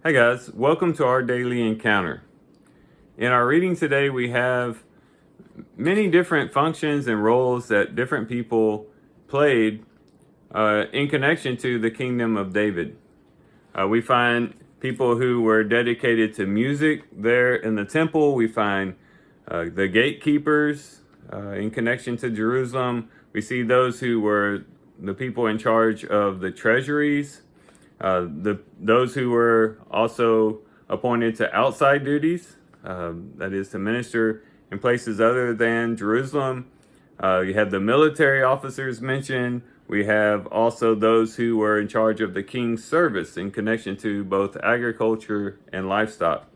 Hi guys, welcome to our daily encounter. In our reading today, we have many different functions and roles that different people played in connection to the kingdom of David. We find people who were dedicated to music there in the temple. We find the gatekeepers in connection to Jerusalem. We see those who were the people in charge of the treasuries. Those who were also appointed to outside duties, that is to minister in places other than Jerusalem. You have the military officers mentioned. We have also those who were in charge of the king's service in connection to both agriculture and livestock.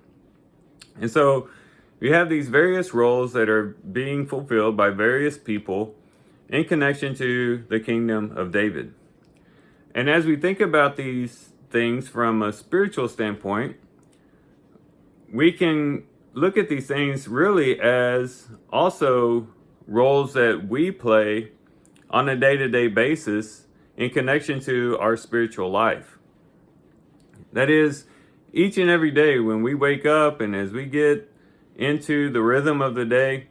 And so you have these various roles that are being fulfilled by various people in connection to the kingdom of David. And as we think about these things from a spiritual standpoint, we can look at these things really as also roles that we play on a day-to-day basis in connection to our spiritual life. That is, each and every day when we wake up and as we get into the rhythm of the day,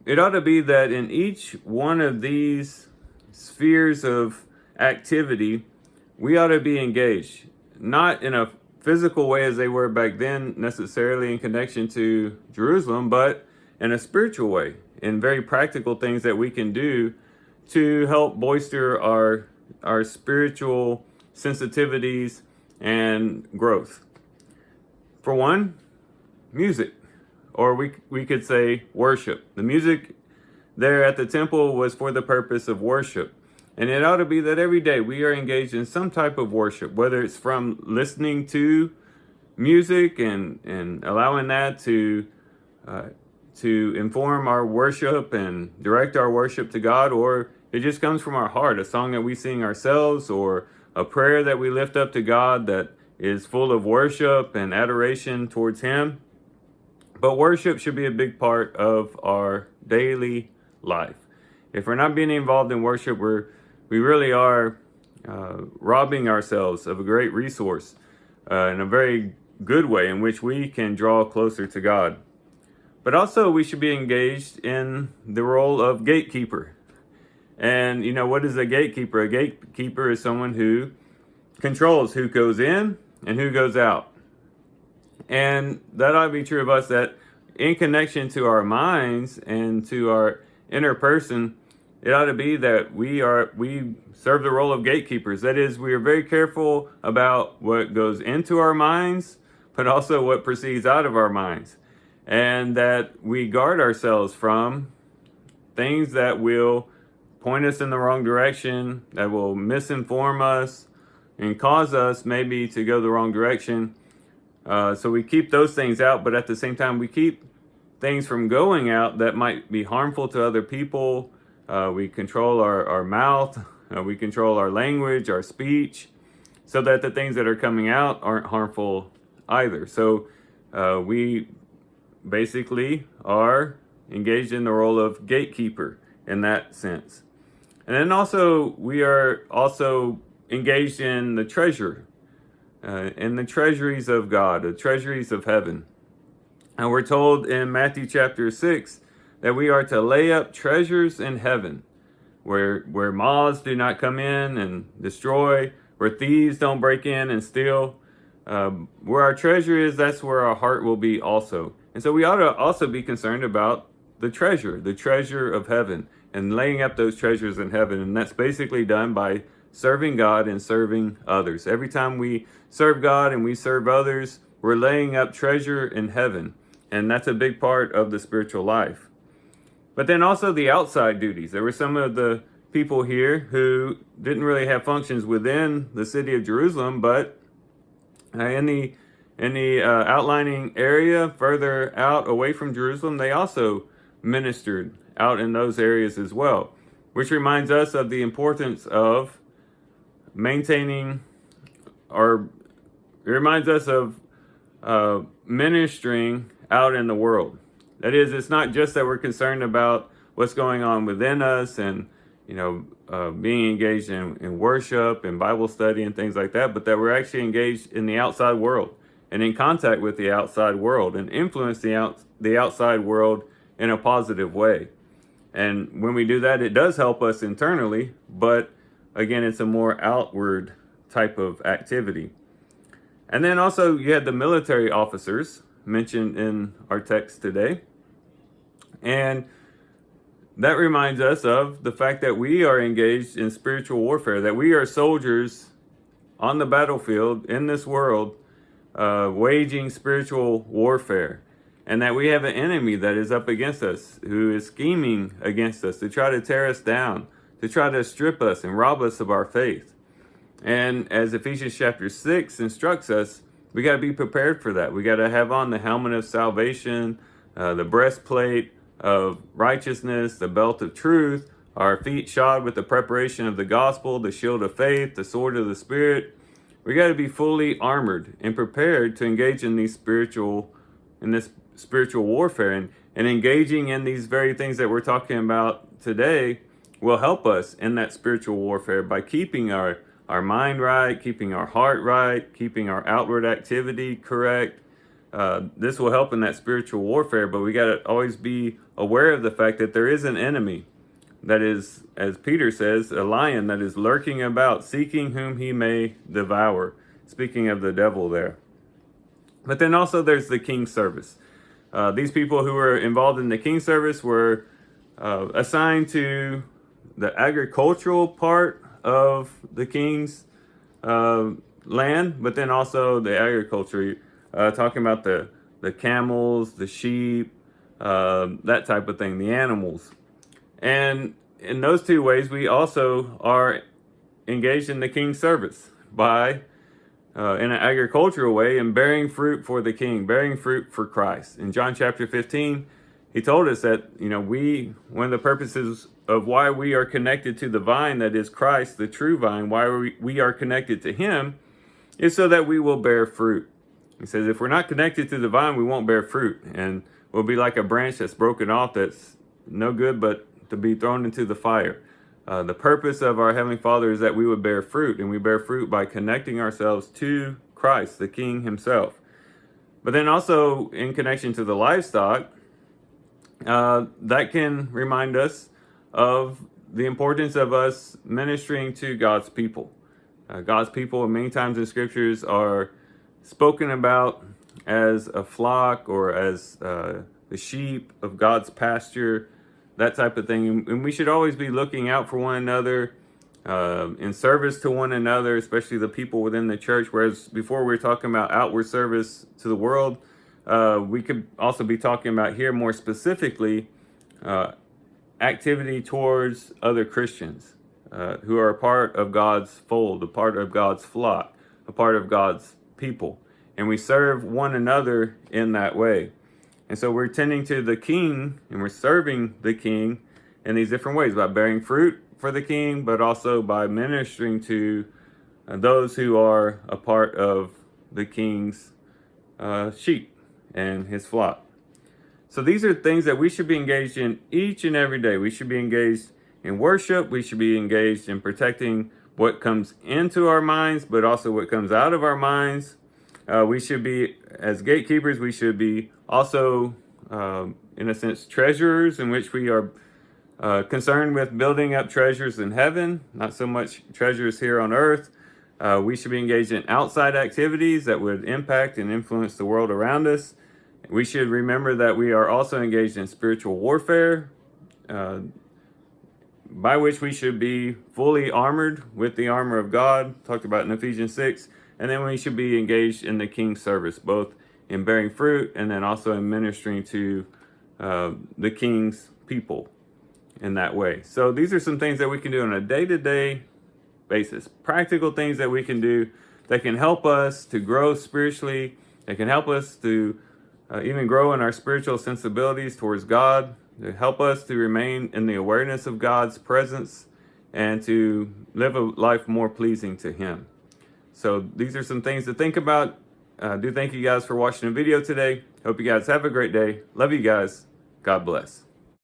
it ought to be that in each one of these spheres of activity, we ought to be engaged, not in a physical way as they were back then necessarily in connection to Jerusalem, but in a spiritual way, in very practical things that we can do to help bolster our spiritual sensitivities and growth. For one, music, or we could say worship. The music there at the temple was for the purpose of worship. And it ought to be that every day we are engaged in some type of worship, whether it's from listening to music and allowing that to inform our worship and direct our worship to God, or it just comes from our heart, a song that we sing ourselves, or a prayer that we lift up to God that is full of worship and adoration towards Him. But worship should be a big part of our daily life. If we're not being involved in worship, we really are robbing ourselves of a great resource in a very good way in which we can draw closer to God. But also we should be engaged in the role of gatekeeper. And what is a gatekeeper? A gatekeeper is someone who controls who goes in and who goes out. And that ought to be true of us, that in connection to our minds and to our inner person, it ought to be that we serve the role of gatekeepers. That is, we are very careful about what goes into our minds, but also what proceeds out of our minds. And that we guard ourselves from things that will point us in the wrong direction, that will misinform us and cause us maybe to go the wrong direction. So we keep those things out, but at the same time, we keep things from going out that might be harmful to other people. We control our mouth, we control our language, our speech, so that the things that are coming out aren't harmful either. So we basically are engaged in the role of gatekeeper in that sense. And then also, we are also engaged in the treasure, in the treasuries of God, the treasuries of heaven. And we're told in Matthew chapter 6 that we are to lay up treasures in heaven, where moths do not come in and destroy, where thieves don't break in and steal. Where our treasure is, that's where our heart will be also. And so we ought to also be concerned about the treasure of heaven, and laying up those treasures in heaven. And that's basically done by serving God and serving others. Every time we serve God and we serve others, we're laying up treasure in heaven. And that's a big part of the spiritual life. But then also the outside duties. There were some of the people here who didn't really have functions within the city of Jerusalem, but in the outlining area further out away from Jerusalem, they also ministered out in those areas as well, which reminds us of the importance of maintaining, or it reminds us of ministering out in the world. That is, it's not just that we're concerned about what's going on within us and being engaged in worship and Bible study and things like that, but that we're actually engaged in the outside world and in contact with the outside world and influence the outside world in a positive way. And when we do that, it does help us internally, but again, it's a more outward type of activity. And then also you had the military officers mentioned in our text today. And that reminds us of the fact that we are engaged in spiritual warfare, that we are soldiers on the battlefield in this world, waging spiritual warfare. And that we have an enemy that is up against us, who is scheming against us to try to tear us down, to try to strip us and rob us of our faith. And as Ephesians chapter 6 instructs us, we got to be prepared for that. We got to have on the helmet of salvation, the breastplate of righteousness, the belt of truth, our feet shod with the preparation of the gospel, the shield of faith, the sword of the Spirit. We got to be fully armored and prepared to engage in this spiritual warfare, and engaging in these very things that we're talking about today will help us in that spiritual warfare by keeping our mind right, keeping our heart right, keeping our outward activity correct. This will help in that spiritual warfare, but we got to always be aware of the fact that there is an enemy that is, as Peter says, a lion that is lurking about, seeking whom he may devour. Speaking of the devil there. But then also there's the king's service. These people who were involved in the king's service were assigned to the agricultural part of the king's land, but then also the agriculture, talking about the camels, the sheep, that type of thing, the animals. And in those two ways, we also are engaged in the king's service by in an agricultural way and bearing fruit for the king, bearing fruit for Christ. In John chapter 15, he told us that, one of the purposes of why we are connected to the vine, that is Christ, the true vine, why we are connected to him, is so that we will bear fruit. He says, if we're not connected to the vine, we won't bear fruit. And we'll be like a branch that's broken off, that's no good but to be thrown into the fire. The purpose of our Heavenly Father is that we would bear fruit, and we bear fruit by connecting ourselves to Christ, the King himself. But then also in connection to the livestock, that can remind us of the importance of us ministering to God's people. God's people, many times in scriptures, are spoken about as a flock or as the sheep of God's pasture, that type of thing. And we should always be looking out for one another, in service to one another, especially the people within the church. Whereas before we were talking about outward service to the world, we could also be talking about here more specifically activity towards other Christians who are a part of God's fold, a part of God's flock, a part of God's people. And we serve one another in that way. And so we're tending to the king, and we're serving the king in these different ways, by bearing fruit for the king, but also by ministering to those who are a part of the king's sheep and his flock. So these are things that we should be engaged in each and every day. We should be engaged in worship. We should be engaged in protecting what comes into our minds, but also what comes out of our minds. We should be, as gatekeepers, we should be also, in a sense, treasurers, in which we are concerned with building up treasures in heaven, not so much treasures here on earth. We should be engaged in outside activities that would impact and influence the world around us. We should remember that we are also engaged in spiritual warfare, by which we should be fully armored with the armor of God, talked about in Ephesians 6. And then we should be engaged in the king's service, both in bearing fruit and then also in ministering to the king's people in that way. So these are some things that we can do on a day-to-day basis, practical things that we can do that can help us to grow spiritually, that can help us to even grow in our spiritual sensibilities towards God, to help us to remain in the awareness of God's presence and to live a life more pleasing to him. So these are some things to think about. Do thank you guys for watching the video today. Hope you guys have a great day. Love you guys. God bless.